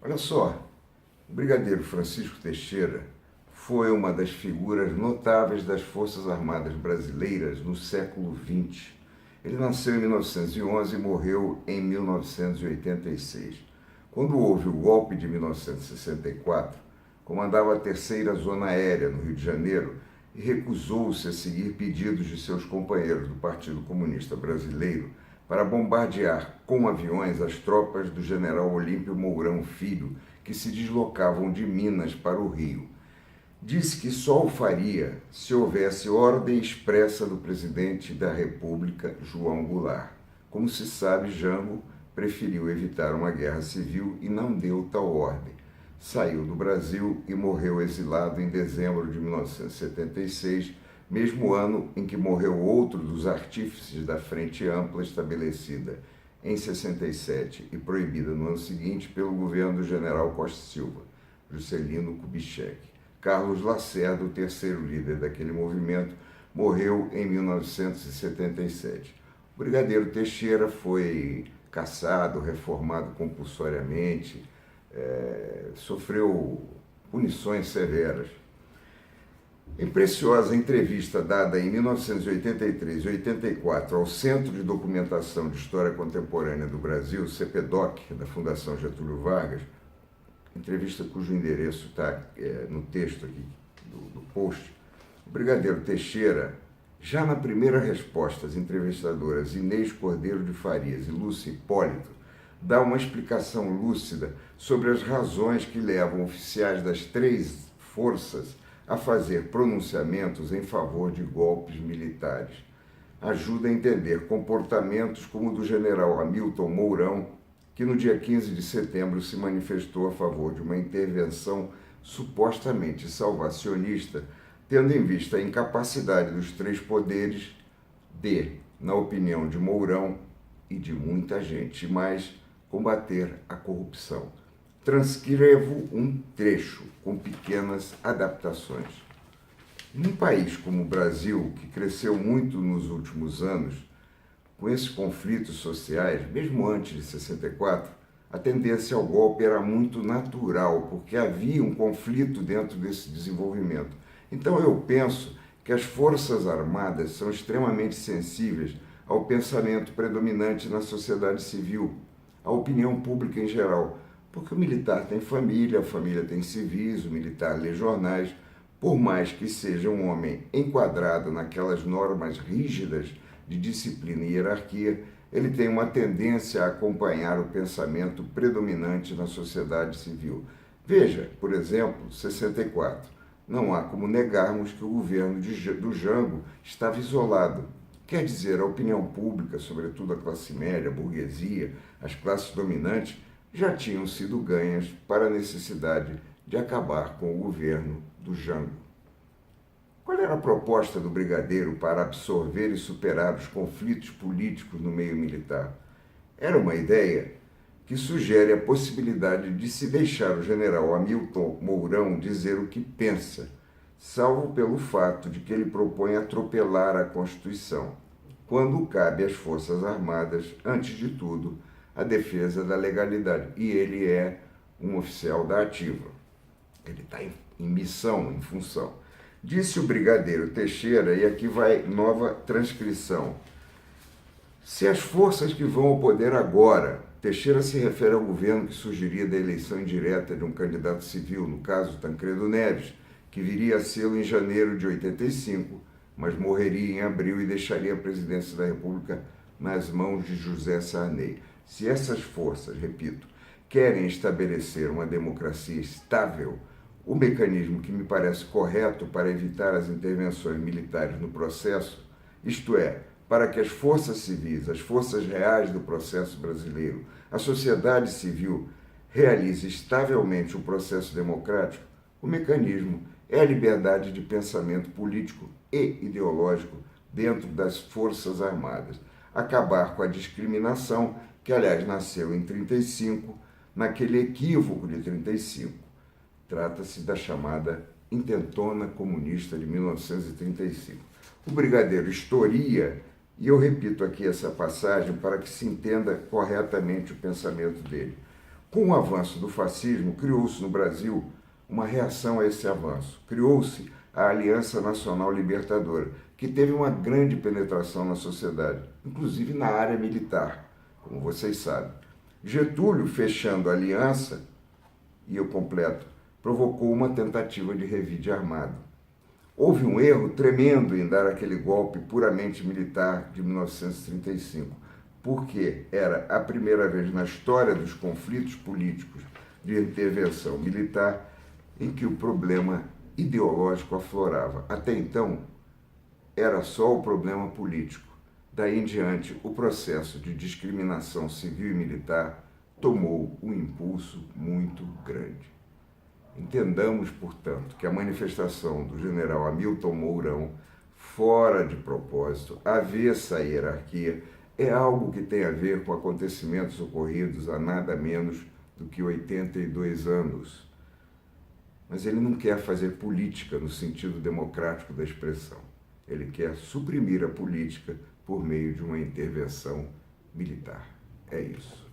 Olha só, o brigadeiro Francisco Teixeira foi uma das figuras notáveis das Forças Armadas Brasileiras no século XX. Ele nasceu em 1911 e morreu em 1986. Quando houve o golpe de 1964, comandava a Terceira Zona Aérea no Rio de Janeiro e recusou-se a seguir pedidos de seus companheiros do Partido Comunista Brasileiro para bombardear com aviões as tropas do general Olímpio Mourão Filho, que se deslocavam de Minas para o Rio. Disse que só o faria se houvesse ordem expressa do presidente da República, João Goulart. Como se sabe, Jango preferiu evitar uma guerra civil e não deu tal ordem. Saiu do Brasil e morreu exilado em dezembro de 1976, mesmo ano em que morreu outro dos artífices da Frente Ampla estabelecida em 67 e proibida no ano seguinte pelo governo do general Costa Silva, Juscelino Kubitschek. Carlos Lacerda, o terceiro líder daquele movimento, morreu em 1977. O brigadeiro Teixeira foi cassado, reformado compulsoriamente, sofreu punições severas. Em preciosa entrevista dada em 1983 e 84 ao Centro de Documentação de História Contemporânea do Brasil, CPDOC, da Fundação Getúlio Vargas, entrevista cujo endereço está no texto aqui do post, o brigadeiro Teixeira, já na primeira resposta às entrevistadoras Inês Cordeiro de Farias e Lúcia Hipólito, dá uma explicação lúcida sobre as razões que levam oficiais das três forças a fazer pronunciamentos em favor de golpes militares. Ajuda a entender comportamentos como o do general Hamilton Mourão, que no dia 15 de setembro se manifestou a favor de uma intervenção supostamente salvacionista, tendo em vista a incapacidade dos três poderes de, na opinião de Mourão e de muita gente mais, combater a corrupção. Transcrevo um trecho com pequenas adaptações. Num país como o Brasil, que cresceu muito nos últimos anos, com esses conflitos sociais, mesmo antes de 64, a tendência ao golpe era muito natural, porque havia um conflito dentro desse desenvolvimento. Então eu penso que as Forças Armadas são extremamente sensíveis ao pensamento predominante na sociedade civil, à opinião pública em geral, porque o militar tem família, a família tem civis, o militar lê jornais, por mais que seja um homem enquadrado naquelas normas rígidas de disciplina e hierarquia, ele tem uma tendência a acompanhar o pensamento predominante na sociedade civil. Veja, por exemplo, 64. Não há como negarmos que o governo do Jango estava isolado. Quer dizer, a opinião pública, sobretudo a classe média, a burguesia, as classes dominantes, já tinham sido ganhas para a necessidade de acabar com o governo do Jango. Qual era a proposta do brigadeiro para absorver e superar os conflitos políticos no meio militar? Era uma ideia que sugere a possibilidade de se deixar o general Hamilton Mourão dizer o que pensa, salvo pelo fato de que ele propõe atropelar a Constituição, quando cabe às Forças Armadas, antes de tudo, a defesa da legalidade. E ele é um oficial da ativa. Ele está em missão, em função. Disse o brigadeiro Teixeira, e aqui vai nova transcrição. Se as forças que vão ao poder agora, Teixeira se refere ao governo que surgiria da eleição indireta de um candidato civil, no caso Tancredo Neves, que viria a sê-lo em janeiro de 85, mas morreria em abril e deixaria a presidência da República nas mãos de José Sarney. Se essas forças, repito, querem estabelecer uma democracia estável, o mecanismo que me parece correto para evitar as intervenções militares no processo, isto é, para que as forças civis, as forças reais do processo brasileiro, a sociedade civil, realize estavelmente o processo democrático, o mecanismo é a liberdade de pensamento político e ideológico dentro das Forças Armadas. Acabar com a discriminação, que aliás nasceu em 35, naquele equívoco de 35. Trata-se da chamada Intentona Comunista de 1935. O brigadeiro historia, e eu repito aqui essa passagem para que se entenda corretamente o pensamento dele. Com o avanço do fascismo, criou-se no Brasil uma reação a esse avanço. Criou-se a Aliança Nacional Libertadora, que teve uma grande penetração na sociedade, inclusive na área militar, como vocês sabem. Getúlio, fechando a aliança, e eu completo, provocou uma tentativa de revide armado. Houve um erro tremendo em dar aquele golpe puramente militar de 1935, porque era a primeira vez na história dos conflitos políticos de intervenção militar em que o problema ideológico aflorava. Até então, era só o problema político. Daí em diante, o processo de discriminação civil e militar tomou um impulso muito grande. Entendamos, portanto, que a manifestação do general Hamilton Mourão, fora de propósito, avessa à hierarquia, é algo que tem a ver com acontecimentos ocorridos há nada menos do que 82 anos. Mas ele não quer fazer política no sentido democrático da expressão. Ele quer suprimir a política por meio de uma intervenção militar. É isso.